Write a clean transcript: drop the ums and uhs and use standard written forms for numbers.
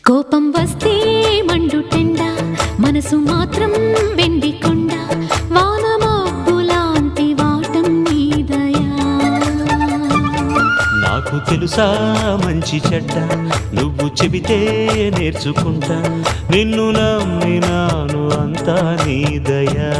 కోపం వస్తే మండుటెండ, మనసు మాత్రం వెండి కొండ, వాన మబ్బులాంటి వాటం నీదయా. నాకు తెలుసా మంచి చెడ్డ, నువ్వు చెబితే నేర్చుకుంటా, నిన్ను నమ్మినాను అంతా నీదయా.